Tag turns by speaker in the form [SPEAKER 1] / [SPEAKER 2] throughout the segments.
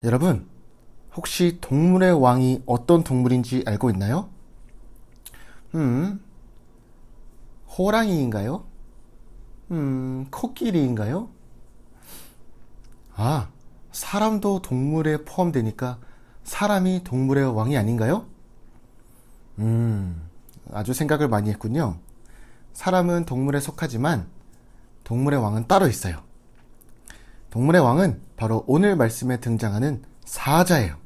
[SPEAKER 1] 여러분, 혹시 동물의 왕이 어떤 동물인지 알고 있나요? 호랑이인가요? 코끼리인가요? 아, 사람도 동물에 포함되니까 사람이 동물의 왕이 아닌가요? 아주 생각을 많이 했군요. 사람은 동물에 속하지만 동물의 왕은 따로 있어요. 동물의 왕은 바로 오늘 말씀에 등장하는 사자예요.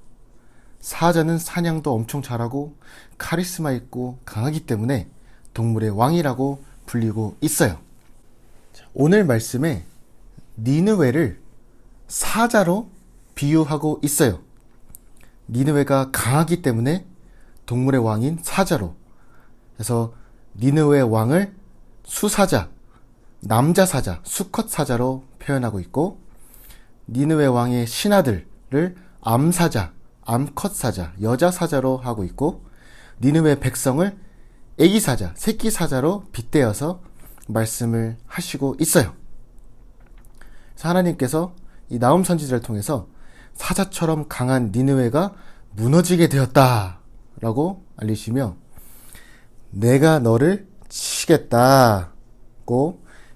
[SPEAKER 1] 사자는 사냥도 엄청 잘하고 카리스마 있고 강하기 때문에 동물의 왕이라고 불리고 있어요. 오늘 말씀에 니느웨를 사자로 비유하고 있어요. 니느웨가 강하기 때문에 동물의 왕인 사자로, 그래서 니느웨 왕을 수사자, 남자 사자, 수컷 사자로 표현하고 있고, 니느웨 왕의 신하들을 암사자, 암컷 사자, 여자 사자로 하고 있고, 니느웨 백성을 애기 사자, 새끼 사자로 빗대어서 말씀을 하시고 있어요. 하나님께서 이 나훔 선지자를 통해서 사자처럼 강한 니느웨가 무너지게 되었다라고 알리시며, 내가 너를 치겠다고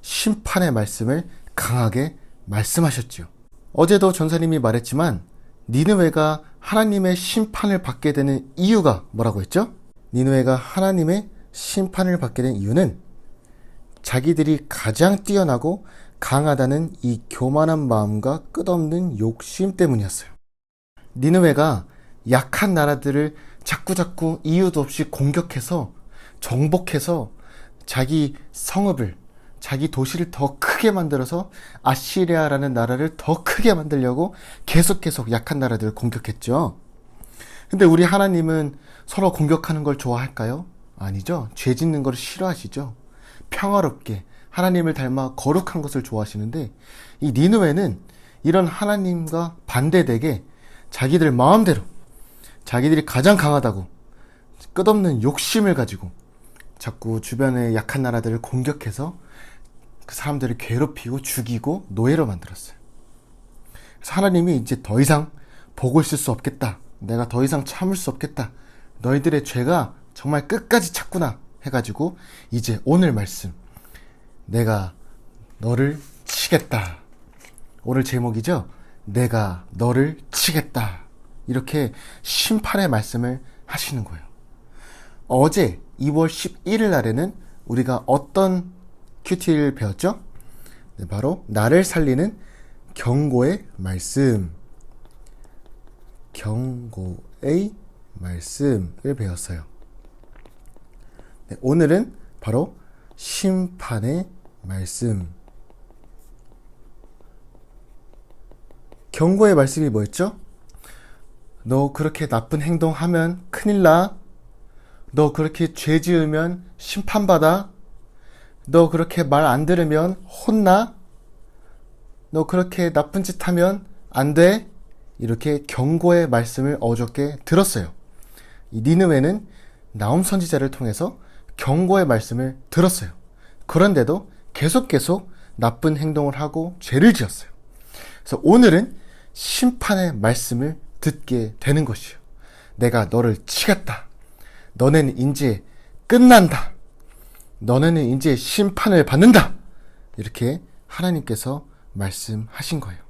[SPEAKER 1] 심판의 말씀을 강하게 말씀하셨죠. 어제도 전사님이 말했지만 니느웨가 하나님의 심판을 받게 되는 이유가 뭐라고 했죠? 니느웨가 하나님의 심판을 받게 된 이유는 자기들이 가장 뛰어나고 강하다는 이 교만한 마음과 끝없는 욕심 때문이었어요. 니느웨가 약한 나라들을 자꾸자꾸 이유도 없이 공격해서 정복해서 자기 성읍을, 자기 도시를 더 크게 만들어서 아시리아라는 나라를 더 크게 만들려고 계속 약한 나라들을 공격했죠. 근데 우리 하나님은 서로 공격하는 걸 좋아할까요? 아니죠. 죄 짓는 걸 싫어하시죠. 평화롭게 하나님을 닮아 거룩한 것을 좋아하시는데, 이 니느웨는 이런 하나님과 반대되게 자기들 마음대로, 자기들이 가장 강하다고 끝없는 욕심을 가지고 자꾸 주변의 약한 나라들을 공격해서 그 사람들을 괴롭히고 죽이고 노예로 만들었어요. 그래서 하나님이 이제 더 이상 보고 있을 수 없겠다, 내가 더 이상 참을 수 없겠다, 너희들의 죄가 정말 끝까지 찼구나 해가지고 이제 오늘 말씀, 내가 너를 치겠다. 오늘 제목이죠. 내가 너를 치겠다. 이렇게 심판의 말씀을 하시는 거예요. 어제 2월 11일 날에는 우리가 어떤 큐티를 배웠죠? 네, 바로 나를 살리는 경고의 말씀, 경고의 말씀을 배웠어요. 네, 오늘은 바로 심판의 말씀. 경고의 말씀이 뭐였죠? 너 그렇게 나쁜 행동하면 큰일 나. 너 그렇게 죄 지으면 심판받아. 너 그렇게 말 안 들으면 혼나. 너 그렇게 나쁜 짓 하면 안 돼. 이렇게 경고의 말씀을 어저께 들었어요. 이 니느웨는 나훔 선지자를 통해서 경고의 말씀을 들었어요. 그런데도 계속 나쁜 행동을 하고 죄를 지었어요. 그래서 오늘은 심판의 말씀을 듣게 되는 것이요. 내가 너를 치겠다. 너네는 이제 끝난다. 너네는 이제 심판을 받는다. 이렇게 하나님께서 말씀하신 거예요.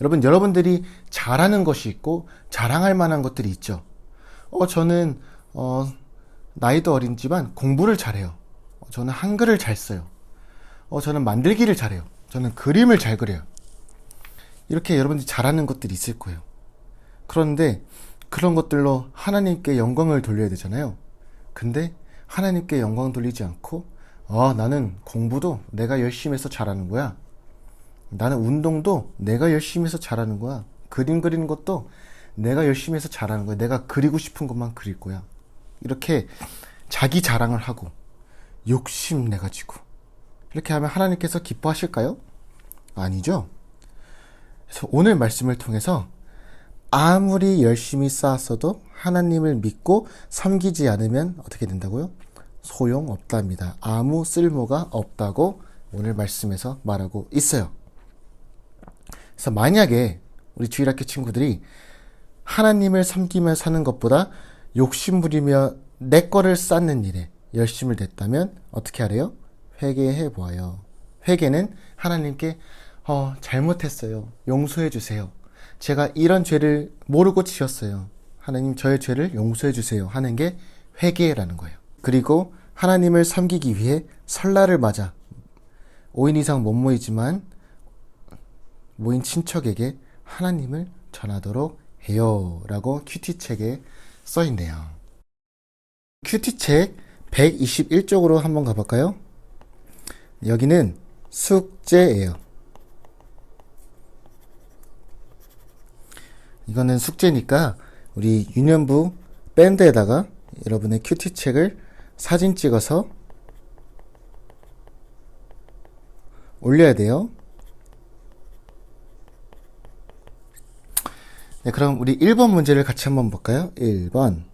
[SPEAKER 1] 여러분들이 잘하는 것이 있고 자랑할 만한 것들이 있죠. 저는 나이도 어리지만 공부를 잘해요. 저는 한글을 잘 써요. 저는 만들기를 잘해요. 저는 그림을 잘 그려요. 이렇게 여러분들이 잘하는 것들이 있을 거예요. 그런데 그런 것들로 하나님께 영광을 돌려야 되잖아요. 근데 하나님께 영광 돌리지 않고 나는 공부도 내가 열심히 해서 잘하는 거야. 나는 운동도 내가 열심히 해서 잘하는 거야. 그림 그리는 것도 내가 열심히 해서 잘하는 거야. 내가 그리고 싶은 것만 그릴 거야. 이렇게 자기 자랑을 하고 욕심내가지고 이렇게 하면 하나님께서 기뻐하실까요? 아니죠. 그래서 오늘 말씀을 통해서 아무리 열심히 쌓았어도 하나님을 믿고 섬기지 않으면 어떻게 된다고요? 소용없답니다. 아무 쓸모가 없다고 오늘 말씀에서 말하고 있어요. 그래서 만약에 우리 주일학교 친구들이 하나님을 섬기며 사는 것보다 욕심부리며 내 거를 쌓는 일에 열심을 냈다면 어떻게 하래요? 회개해 보아요. 회개는 하나님께 잘못했어요. 용서해 주세요. 제가 이런 죄를 모르고 지었어요. 하나님 저의 죄를 용서해 주세요 하는 게 회개라는 거예요. 그리고 하나님을 섬기기 위해 설날을 맞아 5인 이상 못 모이지만 모인 친척에게 하나님을 전하도록 해요 라고 큐티책에 써있네요. 큐티책 121쪽으로 한번 가볼까요? 여기는 숙제예요. 이거는 숙제니까 우리 유년부 밴드에다가 여러분의 큐티책을 사진 찍어서 올려야 돼요. 네, 그럼 우리 1번 문제를 같이 한번 볼까요? 1번.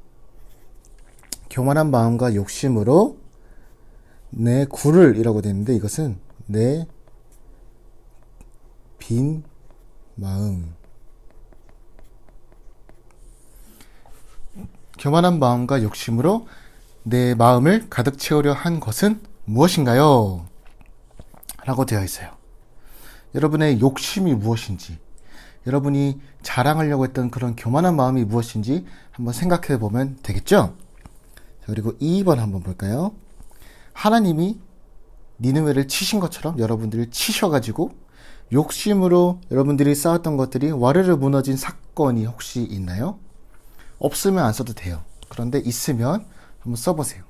[SPEAKER 1] 교만한 마음과 욕심으로 내 구를 이라고 되는데 이것은 내 빈 마음. 교만한 마음과 욕심으로 내 마음을 가득 채우려 한 것은 무엇인가요? 라고 되어 있어요. 여러분의 욕심이 무엇인지, 여러분이 자랑하려고 했던 그런 교만한 마음이 무엇인지 한번 생각해 보면 되겠죠? 그리고 2번 한번 볼까요? 하나님이 니느웨를 치신 것처럼 여러분들을 치셔가지고 욕심으로 여러분들이 쌓았던 것들이 와르르 무너진 사건이 혹시 있나요? 없으면 안 써도 돼요. 그런데 있으면 한번 써보세요.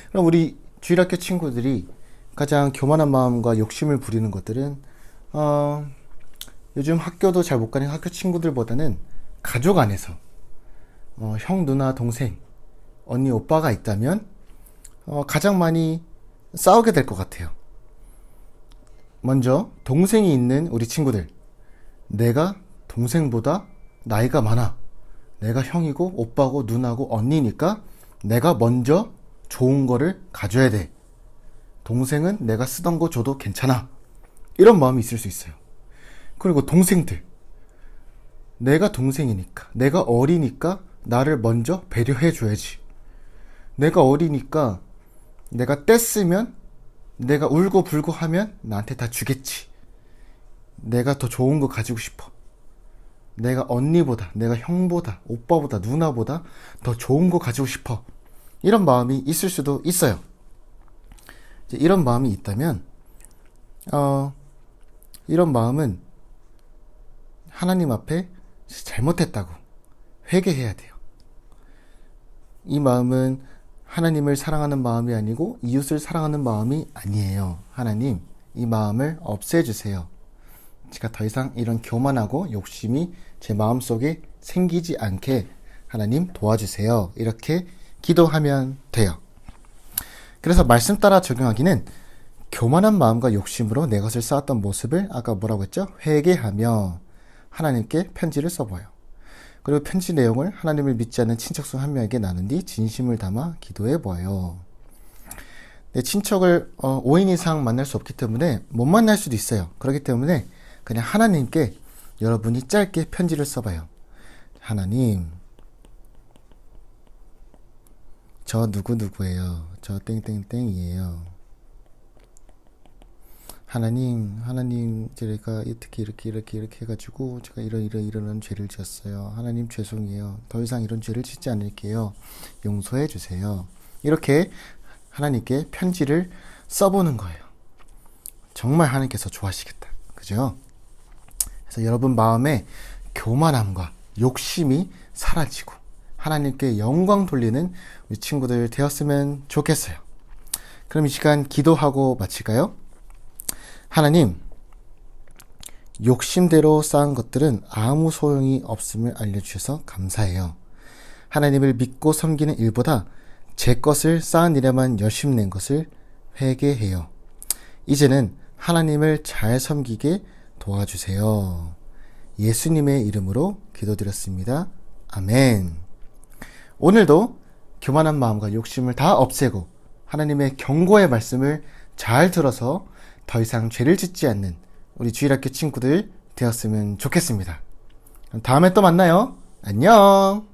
[SPEAKER 1] 그럼 우리 주일학교 친구들이 가장 교만한 마음과 욕심을 부리는 것들은 요즘 학교도 잘 못 가는 학교 친구들보다는 가족 안에서 형, 누나, 동생, 언니, 오빠가 있다면 가장 많이 싸우게 될 것 같아요. 먼저 동생이 있는 우리 친구들, 내가 동생보다 나이가 많아, 내가 형이고 오빠고 누나고 언니니까 내가 먼저 좋은 거를 가져야 돼, 동생은 내가 쓰던 거 줘도 괜찮아, 이런 마음이 있을 수 있어요. 그리고 동생들, 내가 동생이니까, 내가 어리니까 나를 먼저 배려해 줘야지, 내가 어리니까 내가 뗐으면, 내가 울고 불고 하면 나한테 다 주겠지, 내가 더 좋은 거 가지고 싶어, 내가 언니보다, 내가 형보다, 오빠보다, 누나보다 더 좋은 거 가지고 싶어, 이런 마음이 있을 수도 있어요. 이런 마음이 있다면 이런 마음은 하나님 앞에 잘못했다고 회개해야 돼요. 이 마음은 하나님을 사랑하는 마음이 아니고 이웃을 사랑하는 마음이 아니에요. 하나님, 이 마음을 없애주세요. 제가 더 이상 이런 교만하고 욕심이 제 마음속에 생기지 않게 하나님 도와주세요. 이렇게 기도하면 돼요. 그래서 말씀 따라 적용하기는 교만한 마음과 욕심으로 내 것을 쌓았던 모습을 아까 뭐라고 했죠? 회개하며 하나님께 편지를 써봐요. 그리고 편지 내용을 하나님을 믿지 않는 친척 중 한 명에게 나눈 뒤 진심을 담아 기도해 보아요. 내 친척을 5인 이상 만날 수 없기 때문에 못 만날 수도 있어요. 그렇기 때문에 그냥 하나님께 여러분이 짧게 편지를 써봐요. 하나님, 저 누구누구예요. 저 땡땡땡이에요. 하나님, 제가 이렇게 해가지고 제가 이런 죄를 지었어요. 하나님 죄송해요. 더 이상 이런 죄를 짓지 않을게요. 용서해 주세요. 이렇게 하나님께 편지를 써보는 거예요. 정말 하나님께서 좋아하시겠다. 그죠? 그래서 여러분 마음에 교만함과 욕심이 사라지고 하나님께 영광 돌리는 우리 친구들 되었으면 좋겠어요. 그럼 이 시간 기도하고 마칠까요? 하나님, 욕심대로 쌓은 것들은 아무 소용이 없음을 알려주셔서 감사해요. 하나님을 믿고 섬기는 일보다 제 것을 쌓은 일에만 열심 낸 것을 회개해요. 이제는 하나님을 잘 섬기게 도와주세요. 예수님의 이름으로 기도드렸습니다. 아멘. 오늘도 교만한 마음과 욕심을 다 없애고 하나님의 경고의 말씀을 잘 들어서 더 이상 죄를 짓지 않는 우리 주일학교 친구들 되었으면 좋겠습니다. 다음에 또 만나요. 안녕.